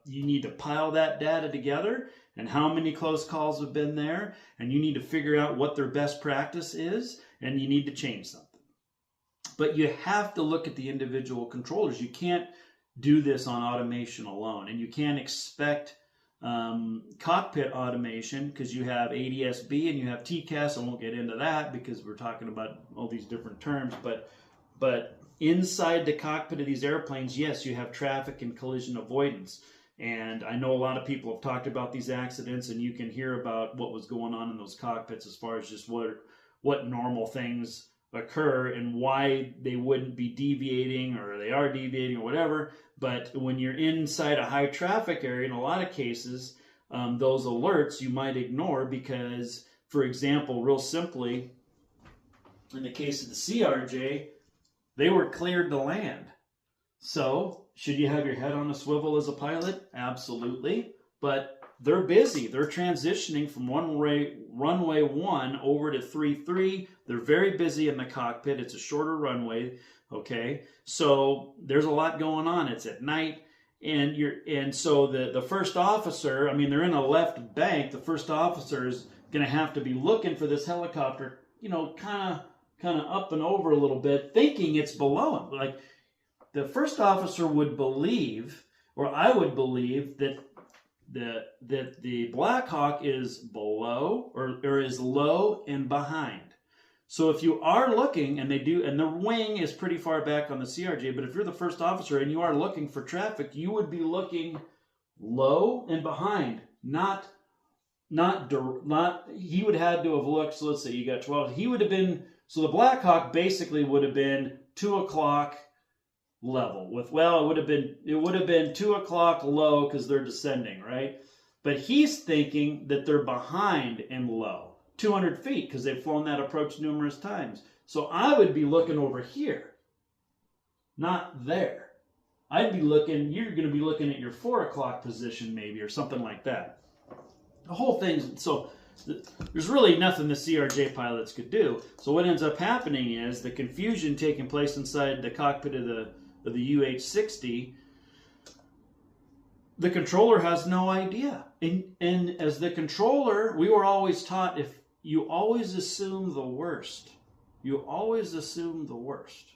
you need to pile that data together and how many close calls have been there, and you need to figure out what their best practice is, and you need to change something. But you have to look at the individual controllers. You can't do this on automation alone, and you can't expect cockpit automation because you have ADSB and you have TCAS. I won't get into that because we're talking about all these different terms, but inside the cockpit of these airplanes, yes, you have traffic and collision avoidance. And I know a lot of people have talked about these accidents, and you can hear about what was going on in those cockpits as far as just what normal things occur and why they wouldn't be deviating, or they are deviating or whatever. But when you're inside a high traffic area, in a lot of cases, those alerts you might ignore because, for example, real simply, in the case of the CRJ, they were cleared to land. So should you have your head on a swivel as a pilot? Absolutely. But they're busy. They're transitioning from runway 1 over to 3-3. They're very busy in the cockpit. It's a shorter runway. Okay, so there's a lot going on. It's at night, and so the first officer, I mean, they're in a left bank. The first officer is going to have to be looking for this helicopter, kind of up and over a little bit, thinking it's below him. Like, the first officer would believe, or I would believe, that the Blackhawk is below or is low and behind. So if you are looking, and the wing is pretty far back on the CRJ, but if you're the first officer and you are looking for traffic, you would be looking low and behind, not he would have to have looked. So let's say you got 12. He would have been, so the Blackhawk basically would have been 2 o'clock level with, it would have been 2 o'clock low because they're descending, right? But he's thinking that they're behind and low, 200 feet, because they've flown that approach numerous times. So I would be looking over here, not there. I'd be looking, you're going to be looking at your 4 o'clock position maybe, or something like that. The whole thing, so there's really nothing the CRJ pilots could do. So what ends up happening is the confusion taking place inside the cockpit of the UH-60. The controller has no idea. And as the controller, we were always taught, if you always assume the worst. You always assume the worst.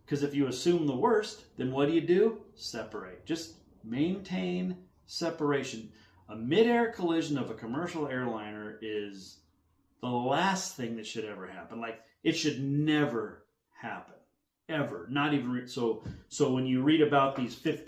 Because if you assume the worst, then what do? Separate. Just maintain separation. A midair collision of a commercial airliner is the last thing that should ever happen. Like, it should never happen. Ever. Not even, so when you read about these 15